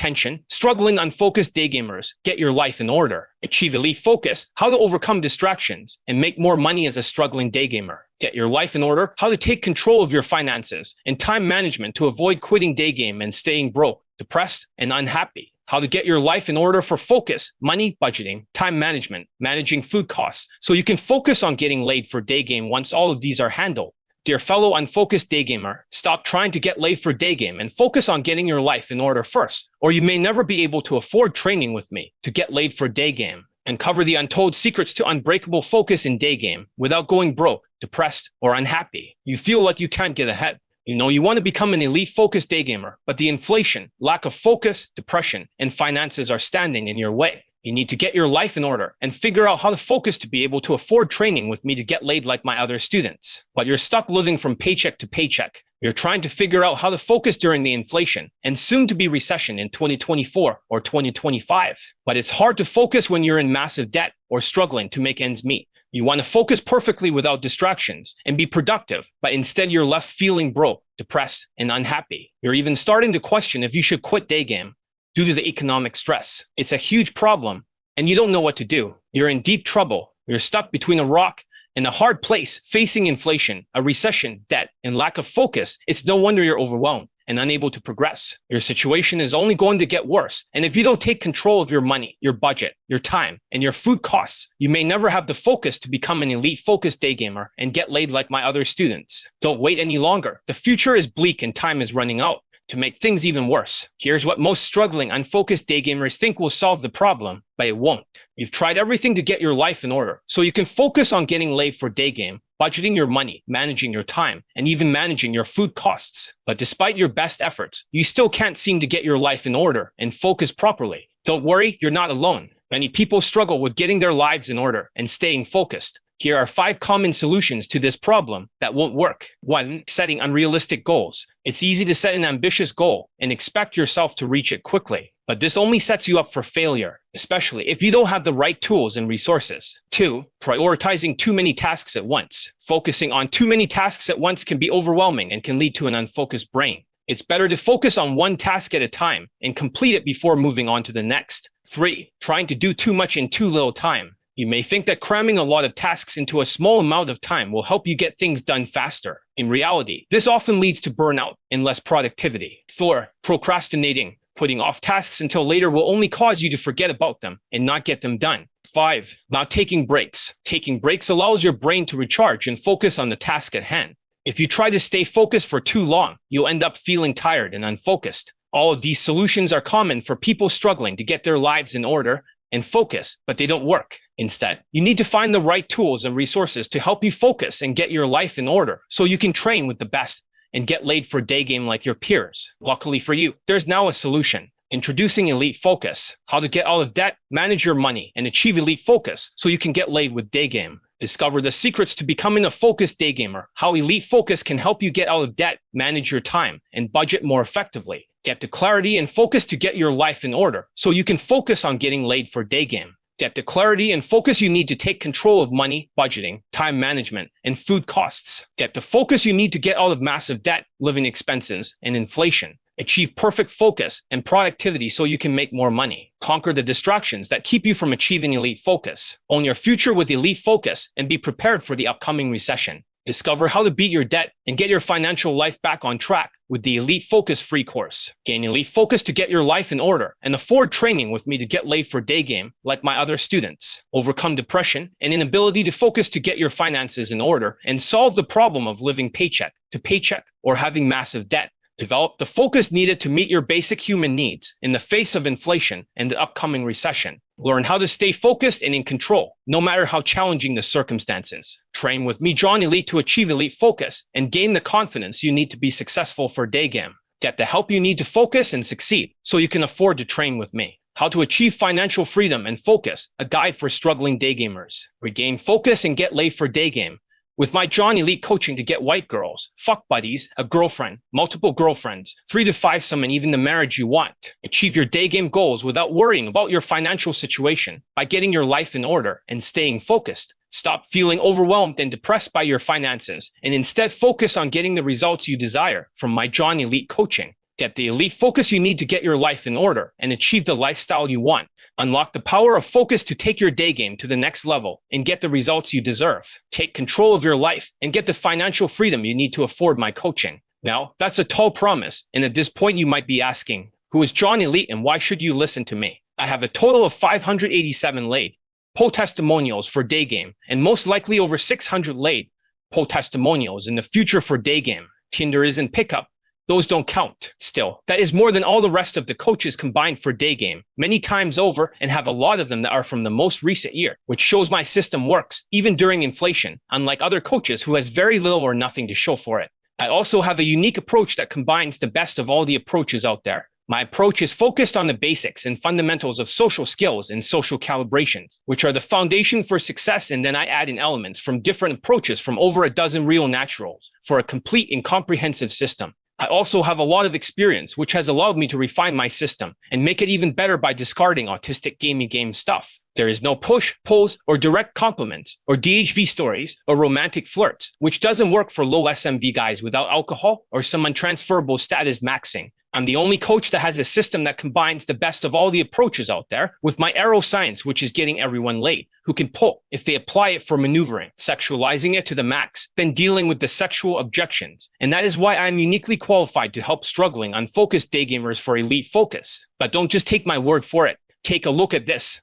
Attention, struggling unfocused daygamers, get your life in order. Achieve elite focus, how to overcome distractions and make more money as a struggling daygamer. Get your life in order, how to take control of your finances and time management to avoid quitting daygame and staying broke, depressed, and unhappy. How to get your life in order for focus, money, budgeting, time management, managing food costs, so you can focus on getting laid for daygame once all of these are handled. Dear fellow unfocused daygamer, stop trying to get laid for daygame and focus on getting your life in order first, or you may never be able to afford training with me to get laid for daygame and cover the untold secrets to unbreakable focus in daygame without going broke, depressed, or unhappy. You feel like you can't get ahead. You know you want to become an elite focused daygamer, but the inflation, lack of focus, depression, and finances are standing in your way. You need to get your life in order and figure out how to focus to be able to afford training with me to get laid like my other students. But you're stuck living from paycheck to paycheck. You're trying to figure out how to focus during the inflation and soon to be recession in 2024 or 2025. But it's hard to focus when you're in massive debt or struggling to make ends meet. You want to focus perfectly without distractions and be productive, but instead you're left feeling broke, depressed, and unhappy. You're even starting to question if you should quit daygame due to the economic stress. It's a huge problem, and you don't know what to do. You're in deep trouble. You're stuck between a rock and a hard place, facing inflation, a recession, debt, and lack of focus. It's no wonder you're overwhelmed and unable to progress. Your situation is only going to get worse, and if you don't take control of your money, your budget, your time, and your food costs, you may never have the focus to become an elite focused daygamer and get laid like my other students. Don't wait any longer. The future is bleak and time is running out. To make things even worse, here's what most struggling, unfocused daygamers think will solve the problem, but it won't. You've tried everything to get your life in order, so you can focus on getting laid for daygame, budgeting your money, managing your time, and even managing your food costs. But despite your best efforts, you still can't seem to get your life in order and focus properly. Don't worry, you're not alone. Many people struggle with getting their lives in order and staying focused. Here are 5 common solutions to this problem that won't work. 1. Setting unrealistic goals. It's easy to set an ambitious goal and expect yourself to reach it quickly, but this only sets you up for failure, especially if you don't have the right tools and resources. 2. Prioritizing too many tasks at once. Focusing on too many tasks at once can be overwhelming and can lead to an unfocused brain. It's better to focus on one task at a time and complete it before moving on to the next. 3. Trying to do too much in too little time. You may think that cramming a lot of tasks into a small amount of time will help you get things done faster. In reality, this often leads to burnout and less productivity. 4. Procrastinating. Putting off tasks until later will only cause you to forget about them and not get them done. 5. Not taking breaks. Taking breaks allows your brain to recharge and focus on the task at hand. If you try to stay focused for too long, you'll end up feeling tired and unfocused. All of these solutions are common for people struggling to get their lives in order and focus, but they don't work. Instead, you need to find the right tools and resources to help you focus and get your life in order so you can train with the best and get laid for daygame like your peers. Luckily for you, there's now a solution. Introducing Elite Focus. How to get out of debt, manage your money, and achieve elite focus so you can get laid with daygame. Discover the secrets to becoming a focused daygamer, how elite focus can help you get out of debt, manage your time, and budget more effectively. Get the clarity and focus to get your life in order so you can focus on getting laid for daygame. Get the clarity and focus you need to take control of money, budgeting, time management, and food costs. Get the focus you need to get out of massive debt, living expenses, and inflation. Achieve perfect focus and productivity so you can make more money. Conquer the distractions that keep you from achieving elite focus. Own your future with elite focus and be prepared for the upcoming recession. Discover how to beat your debt and get your financial life back on track with the Elite Focus free course. Gain elite focus to get your life in order and afford training with me to get laid for daygame like my other students. Overcome depression and inability to focus to get your finances in order and solve the problem of living paycheck to paycheck or having massive debt. Develop the focus needed to meet your basic human needs in the face of inflation and the upcoming recession. Learn how to stay focused and in control, no matter how challenging the circumstances. Train with me, John Elite, to achieve elite focus and gain the confidence you need to be successful for daygame. Get the help you need to focus and succeed so you can afford to train with me. How to achieve financial freedom and focus, a guide for struggling daygamers. Regain focus and get laid for daygame. With my John Elite coaching to get white girls, fuck buddies, a girlfriend, multiple girlfriends, 3 to 5-some, and even the marriage you want. Achieve your daygame goals without worrying about your financial situation by getting your life in order and staying focused. Stop feeling overwhelmed and depressed by your finances and instead focus on getting the results you desire from my John Elite coaching. Get the elite focus you need to get your life in order and achieve the lifestyle you want. Unlock the power of focus to take your day game to the next level and get the results you deserve. Take control of your life and get the financial freedom you need to afford my coaching. Now, that's a tall promise, and at this point you might be asking, who is John Elite and why should you listen to me? I have a total of 587 laid poll testimonials for DayGame, and most likely over 600 laid poll testimonials in the future for DayGame. Tinder isn't pickup. Those don't count. Still, that is more than all the rest of the coaches combined for DayGame, many times over, and have a lot of them that are from the most recent year, which shows my system works, even during inflation, unlike other coaches who has very little or nothing to show for it. I also have a unique approach that combines the best of all the approaches out there. My approach is focused on the basics and fundamentals of social skills and social calibrations, which are the foundation for success, and then I add in elements from different approaches from over a dozen real naturals for a complete and comprehensive system. I also have a lot of experience, which has allowed me to refine my system and make it even better by discarding autistic gamey game stuff. There is no push, pulls, or direct compliments, or DHV stories, or romantic flirts, which doesn't work for low SMV guys without alcohol or some untransferable status maxing. I'm the only coach that has a system that combines the best of all the approaches out there with my arrow science, which is getting everyone laid, who can pull if they apply it for maneuvering, sexualizing it to the max, then dealing with the sexual objections. And that is why I'm uniquely qualified to help struggling, unfocused daygamers for elite focus. But don't just take my word for it. Take a look at this.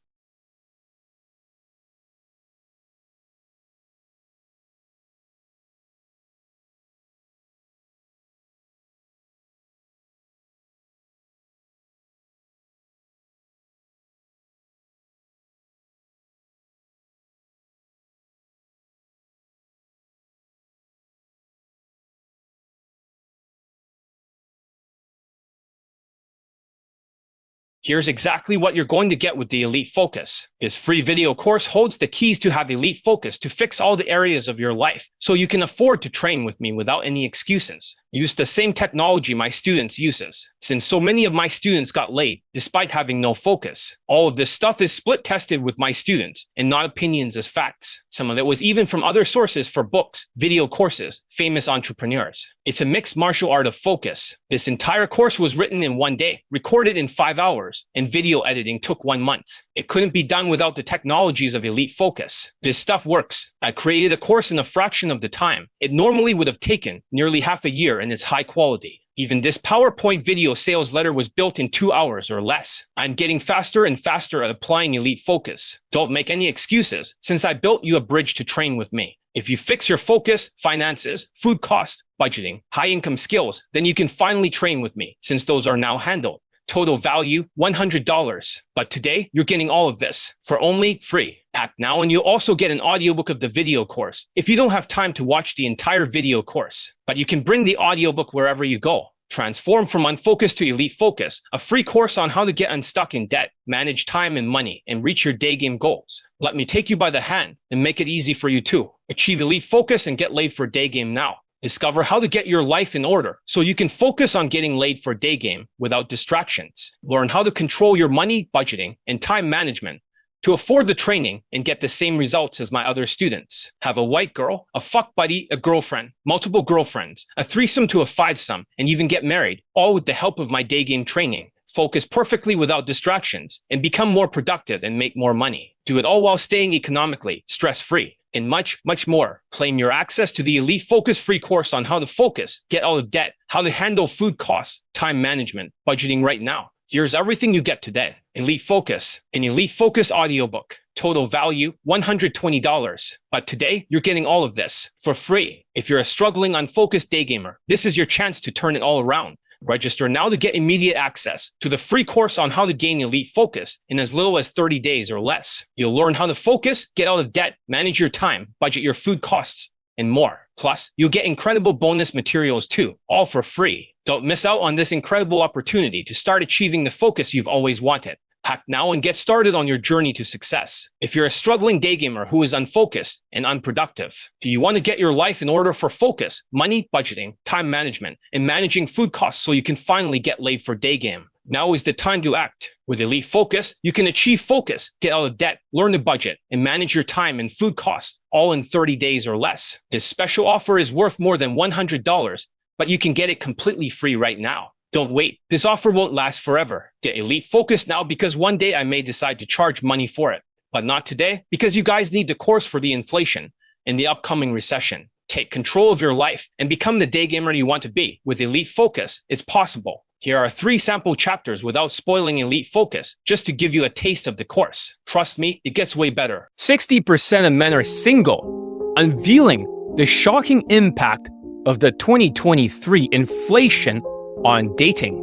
Here's exactly what you're going to get with the Elite Focus. This free video course holds the keys to have Elite Focus to fix all the areas of your life, so you can afford to train with me without any excuses. Use the same technology my students uses, since so many of my students got laid despite having no focus. All of this stuff is split tested with my students and not opinions as facts. Some of it was even from other sources for books, video courses, famous entrepreneurs. It's a mixed martial art of focus. This entire course was written in 1 day, recorded in 5 hours, and video editing took 1 month. It couldn't be done without the technologies of Elite Focus. This stuff works. I created a course in a fraction of the time it normally would have taken, nearly half a year, and it's high quality. Even this PowerPoint video sales letter was built in 2 hours or less. I'm getting faster and faster at applying Elite Focus. Don't make any excuses, since I built you a bridge to train with me. If you fix your focus, finances, food cost, budgeting, high income skills, then you can finally train with me, since those are now handled. Total value, $100. But today, you're getting all of this for only free. Act now and you'll also get an audiobook of the video course if you don't have time to watch the entire video course. But you can bring the audiobook wherever you go. Transform from unfocused to elite focus, a free course on how to get unstuck in debt, manage time and money, and reach your day game goals. Let me take you by the hand and make it easy for you too. Achieve elite focus and get laid for day game now. Discover how to get your life in order so you can focus on getting laid for day game without distractions. Learn how to control your money, budgeting, and time management to afford the training and get the same results as my other students. Have a white girl, a fuck buddy, a girlfriend, multiple girlfriends, a threesome to a fivesome, and even get married, all with the help of my day game training. Focus perfectly without distractions and become more productive and make more money. Do it all while staying economically, stress-free, and much, much more. Claim your access to the Elite Focus free course on how to focus, get out of debt, how to handle food costs, time management, budgeting right now. Here's everything you get today. Elite Focus, an Elite Focus audiobook. Total value, $120. But today, you're getting all of this for free. If you're a struggling, unfocused day gamer, this is your chance to turn it all around. Register now to get immediate access to the free course on how to gain elite focus in as little as 30 days or less. You'll learn how to focus, get out of debt, manage your time, budget your food costs, and more. Plus, you'll get incredible bonus materials too, all for free. Don't miss out on this incredible opportunity to start achieving the focus you've always wanted. Act now and get started on your journey to success. If you're a struggling day gamer who is unfocused and unproductive, do you want to get your life in order for focus, money, budgeting, time management, and managing food costs so you can finally get laid for day game? Now is the time to act. With Elite Focus, you can achieve focus, get out of debt, learn to budget, and manage your time and food costs all in 30 days or less. This special offer is worth more than $100, but you can get it completely free right now. Don't wait. This offer won't last forever. Get Elite Focus now because one day I may decide to charge money for it. But not today, because you guys need the course for the inflation and the upcoming recession. Take control of your life and become the day gamer you want to be. With Elite Focus, it's possible. Here are 3 sample chapters without spoiling Elite Focus, just to give you a taste of the course. Trust me, it gets way better. 60% of men are single, unveiling the shocking impact of the 2023 inflation on dating.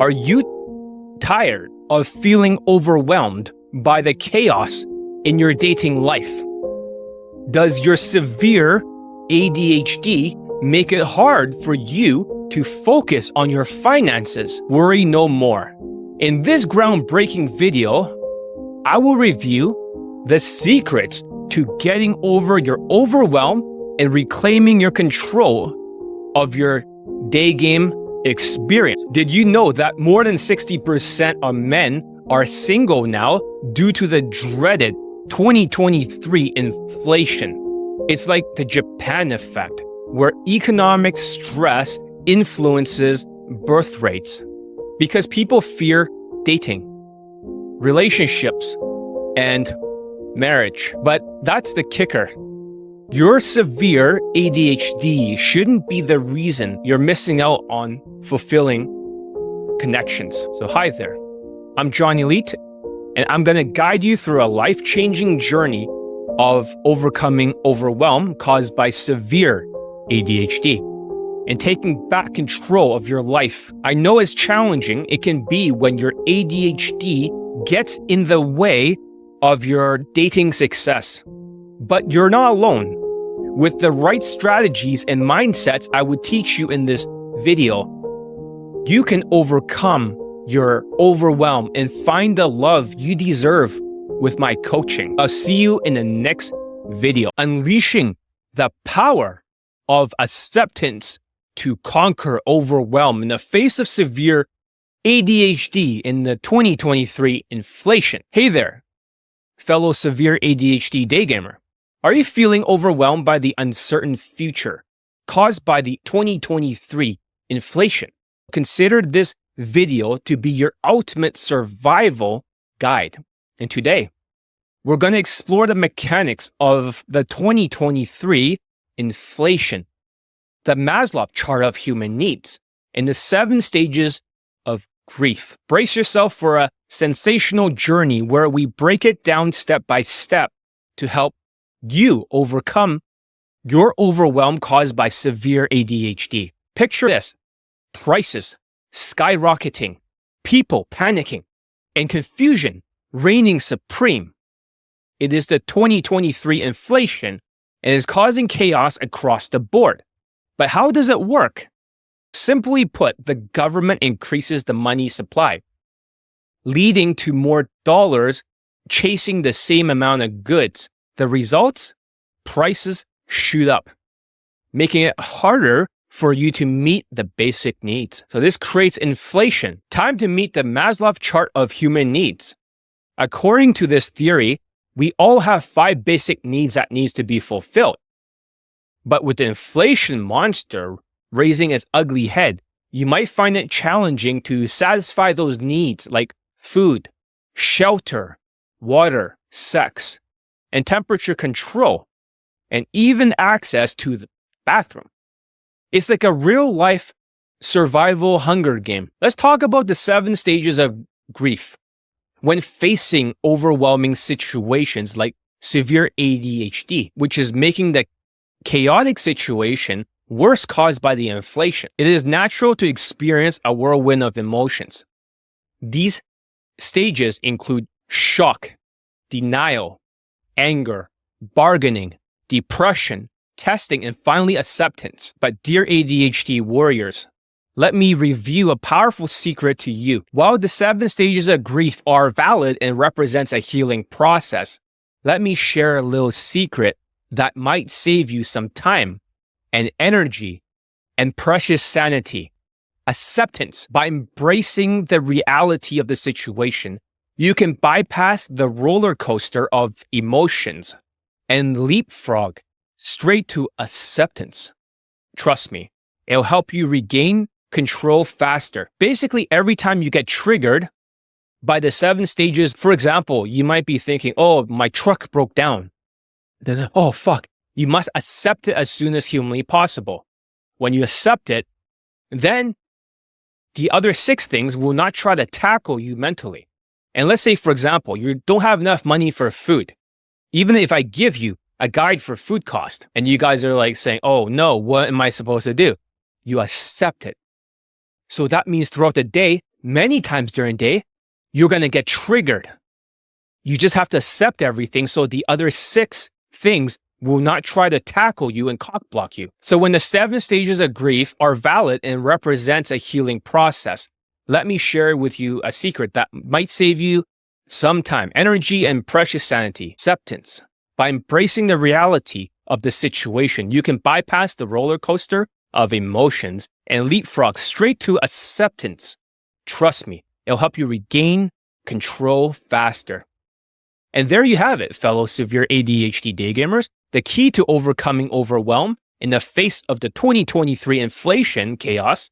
Are you tired of feeling overwhelmed by the chaos in your dating life? Does your severe ADHD make it hard for you to focus on your finances? Worry no more. In this groundbreaking video, I will review the secrets to getting over your overwhelm and reclaiming your control of your day game experience. Did you know that more than 60% of men are single now due to the dreaded 2023 inflation? It's like the Japan effect, where economic stress influences birth rates because people fear dating, relationships, and marriage. But that's the kicker. Your severe ADHD shouldn't be the reason you're missing out on fulfilling connections. So hi there, I'm John Elite, and I'm going to guide you through a life-changing journey of overcoming overwhelm caused by severe ADHD and taking back control of your life. I know it's challenging. It can be when your ADHD gets in the way of your dating success. But you're not alone. With the right strategies and mindsets I would teach you in this video, you can overcome your overwhelm and find the love you deserve with my coaching. I'll see you in the next video. Unleashing the power of acceptance to conquer overwhelm in the face of severe ADHD in the 2023 inflation. Hey there, fellow severe ADHD day gamer. Are you feeling overwhelmed by the uncertain future caused by the 2023 inflation? Consider this video to be your ultimate survival guide. And today, we're going to explore the mechanics of the 2023 inflation, the Maslow chart of human needs, and the 7 stages of grief. Brace yourself for a sensational journey where we break it down step by step to help you overcome your overwhelm caused by severe ADHD. Picture this: prices skyrocketing, people panicking, and confusion reigning supreme. It is the 2023 inflation and is causing chaos across the board. But how does it work? Simply put, the government increases the money supply, leading to more dollars chasing the same amount of goods. The results? Prices shoot up, making it harder for you to meet the basic needs. So this creates inflation. Time to meet the Maslow chart of human needs. According to this theory, we all have 5 basic needs that needs to be fulfilled. But with the inflation monster raising its ugly head, you might find it challenging to satisfy those needs like food, shelter, water, sex, and temperature control, and even access to the bathroom. It's like a real-life survival hunger game. Let's talk about the 7 stages of grief when facing overwhelming situations like severe ADHD, which is making the chaotic situation worse caused by the inflation. It is natural to experience a whirlwind of emotions. These stages include shock, denial, anger, bargaining, depression, testing, and finally acceptance. But dear ADHD warriors, let me review a powerful secret to you. While the 7 stages of grief are valid and represents a healing process, let me share a little secret that might save you some time and energy and precious sanity. Acceptance. By embracing the reality of the situation, you can bypass the roller coaster of emotions and leapfrog straight to acceptance. Trust me, it'll help you regain control faster. Basically, every time you get triggered by the 7 stages, for example, you might be thinking, oh, my truck broke down. Then, oh, fuck. You must accept it as soon as humanly possible. When you accept it, then the other 6 things will not try to tackle you mentally. And let's say, for example, you don't have enough money for food. Even if I give you a guide for food cost and you guys are like saying, oh no, what am I supposed to do? You accept it. So that means throughout the day, many times during the day, you're going to get triggered. You just have to accept everything so the other 6 things will not try to tackle you and cock block you. So when the 7 stages of grief are valid and represents a healing process, let me share with you a secret that might save you some time, energy, and precious sanity. Acceptance. By embracing the reality of the situation, you can bypass the roller coaster of emotions and leapfrog straight to acceptance. Trust me, it'll help you regain control faster. And there you have it, fellow severe ADHD daygamers. The key to overcoming overwhelm in the face of the 2023 inflation chaos.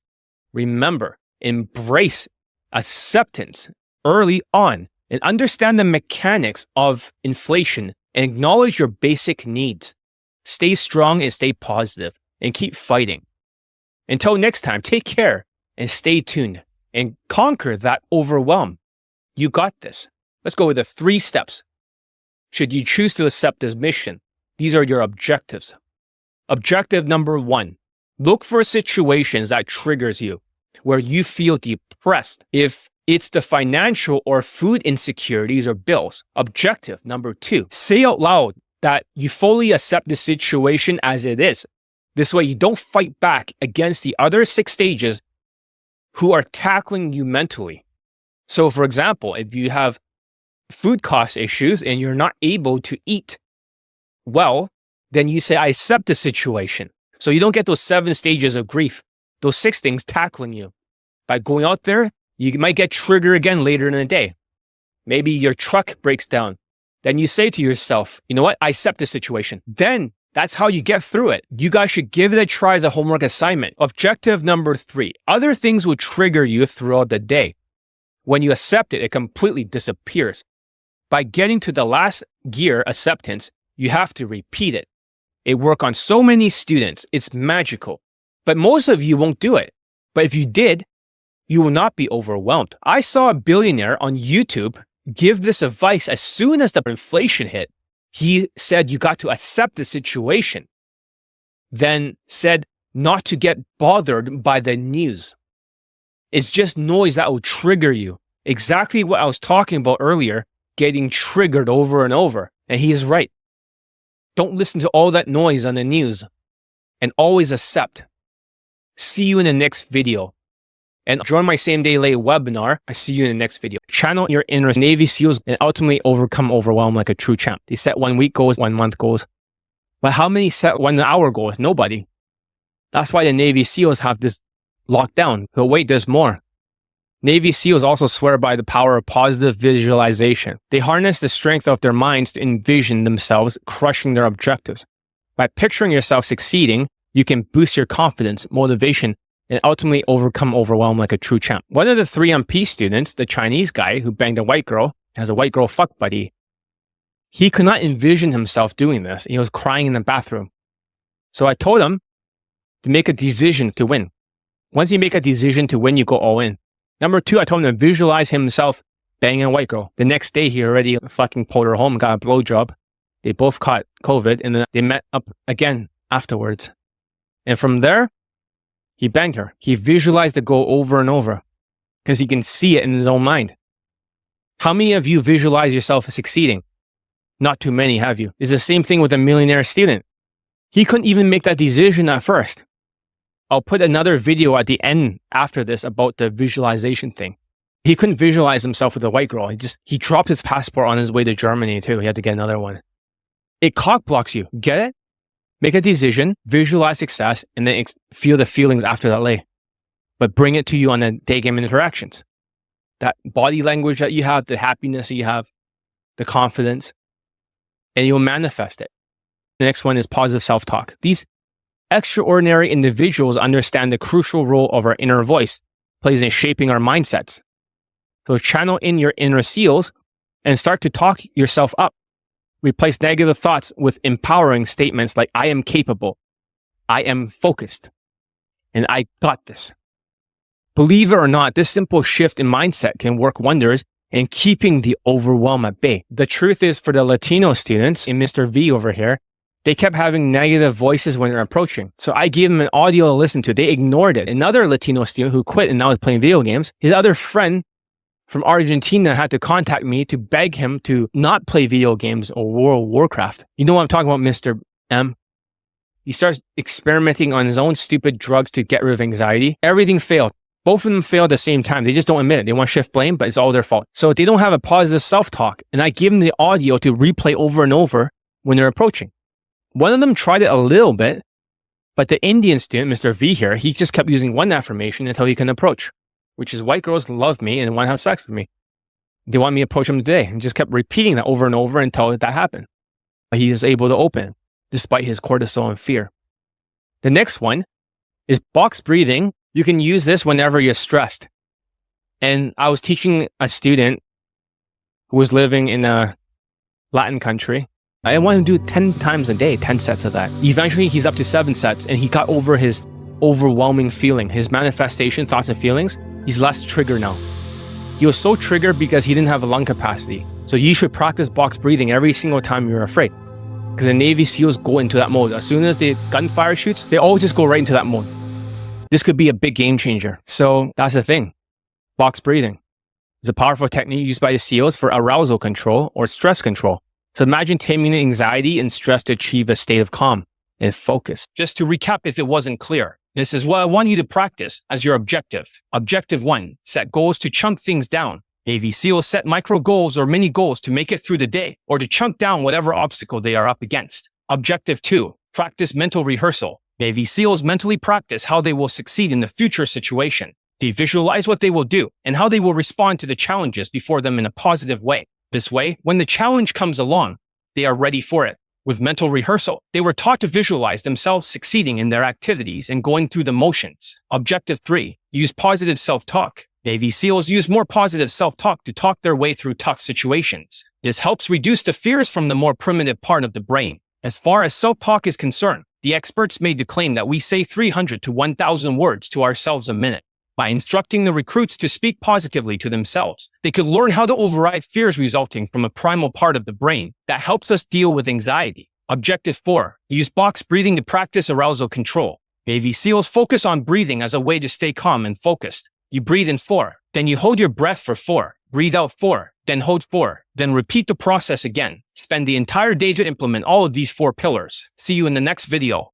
Remember, embrace acceptance early on and understand the mechanics of inflation and acknowledge your basic needs. Stay strong and stay positive and keep fighting. Until next time, take care and stay tuned and conquer that overwhelm. You got this. Let's go with the 3 steps. Should you choose to accept this mission, these are your objectives. Objective number 1, look for situations that triggers you, where you feel depressed. If it's the financial or food insecurities or bills. Objective number 2, say out loud that you fully accept the situation as it is. This way you don't fight back against the other 6 stages who are tackling you mentally. So for example, if you have food cost issues and you're not able to eat well, then you say, I accept the situation. So you don't get those 7 stages of grief, those 6 things tackling you. By going out there, you might get triggered again later in the day. Maybe your truck breaks down. Then you say to yourself, you know what? I accept the situation. Then that's how you get through it. You guys should give it a try as a homework assignment. Objective number 3, other things will trigger you throughout the day. When you accept it, it completely disappears. By getting to the last gear, acceptance, you have to repeat it. It works on so many students. It's magical. But most of you won't do it. But if you did, you will not be overwhelmed. I saw a billionaire on YouTube give this advice as soon as the inflation hit. He said you got to accept the situation. Then said not to get bothered by the news. It's just noise that will trigger you. Exactly what I was talking about earlier, getting triggered over and over. And he is right. Don't listen to all that noise on the news and always accept. See you in the next video. And join my same day late webinar. I see you in the next video. Channel your inner Navy SEALs and ultimately overcome overwhelm like a true champ. They set 1 week goals, 1 month goals. But how many set 1 hour goals? Nobody. That's why the Navy SEALs have this locked down. But wait, there's more. Navy SEALs also swear by the power of positive visualization. They harness the strength of their minds to envision themselves crushing their objectives. By picturing yourself succeeding, you can boost your confidence, motivation, and ultimately overcome overwhelm like a true champ. One of the 3 MP students, the Chinese guy who banged a white girl, has a white girl fuck buddy. He could not envision himself doing this. He was crying in the bathroom. So I told him to make a decision to win. Once you make a decision to win, you go all in. Number 2, I told him to visualize himself banging a white girl. The next day, he already fucking pulled her home, got a blowjob. They both caught COVID, and then they met up again afterwards. And from there, he banged her. He visualized the goal over and over because he can see it in his own mind. How many of you visualize yourself succeeding? Not too many, have you? It's the same thing with a millionaire student. He couldn't even make that decision at first. I'll put another video at the end after this about the visualization thing. He couldn't visualize himself with a white girl. He dropped his passport on his way to Germany too. He had to get another one. It cock blocks you. Get it? Make a decision, visualize success, and then feel the feelings after that lay. But bring it to you on the day game interactions. That body language that you have, the happiness that you have, the confidence, and you'll manifest it. The next one is positive self-talk. These Extraordinary individuals understand the crucial role of our inner voice plays in shaping our mindsets. So channel in your inner seals and start to talk yourself up. Replace negative thoughts with empowering statements like, I am capable, I am focused, and I got this. Believe it or not, this simple shift in mindset can work wonders in keeping the overwhelm at bay. The truth is, for the Latino students in Mr. V over here, they kept having negative voices when they're approaching. So I gave them an audio to listen to. They ignored it. Another Latino student who quit and now is playing video games, his other friend from Argentina had to contact me to beg him to not play video games or World of Warcraft. You know what I'm talking about, Mr. M? He starts experimenting on his own stupid drugs to get rid of anxiety. Everything failed. Both of them failed at the same time. They just don't admit it. They want to shift blame, but it's all their fault. So they don't have a positive self-talk. And I give them the audio to replay over and over when they're approaching. One of them tried it a little bit, but the Indian student, Mr. V here, he just kept using one affirmation until he can approach, which is white girls love me and want to have sex with me. They want me to approach them today, and just kept repeating that over and over until that happened. But he is able to open despite his cortisol and fear. The next one is box breathing. You can use this whenever you're stressed. And I was teaching a student who was living in a Latin country. I wanted to do it 10 times a day, 10 sets of that. Eventually, he's up to 7 sets, and he got over his overwhelming feeling, his manifestation, thoughts and feelings. He's less triggered now. He was so triggered because he didn't have a lung capacity. So you should practice box breathing every single time you're afraid. Because the Navy SEALs go into that mode. As soon as the gunfire shoots, they all just go right into that mode. This could be a big game changer. So that's the thing. Box breathing is a powerful technique used by the SEALs for arousal control or stress control. So imagine taming anxiety and stress to achieve a state of calm and focus. Just to recap if it wasn't clear, this is what I want you to practice as your objective. Objective 1, set goals to chunk things down. Navy SEALs set micro goals or mini goals to make it through the day or to chunk down whatever obstacle they are up against. Objective 2, practice mental rehearsal. Navy SEALs mentally practice how they will succeed in the future situation. They visualize what they will do and how they will respond to the challenges before them in a positive way. This way, when the challenge comes along, they are ready for it. With mental rehearsal, they were taught to visualize themselves succeeding in their activities and going through the motions. Objective 3, use positive self-talk. Navy SEALs use more positive self-talk to talk their way through tough situations. This helps reduce the fears from the more primitive part of the brain. As far as self-talk is concerned, the experts made the claim that we say 300 to 1,000 words to ourselves a minute. By instructing the recruits to speak positively to themselves, they could learn how to override fears resulting from a primal part of the brain that helps us deal with anxiety. Objective 4, use box breathing to practice arousal control. Navy SEALs focus on breathing as a way to stay calm and focused. You breathe in 4, then you hold your breath for 4, breathe out 4, then hold 4, then repeat the process again. Spend the entire day to implement all of these 4 pillars. See you in the next video.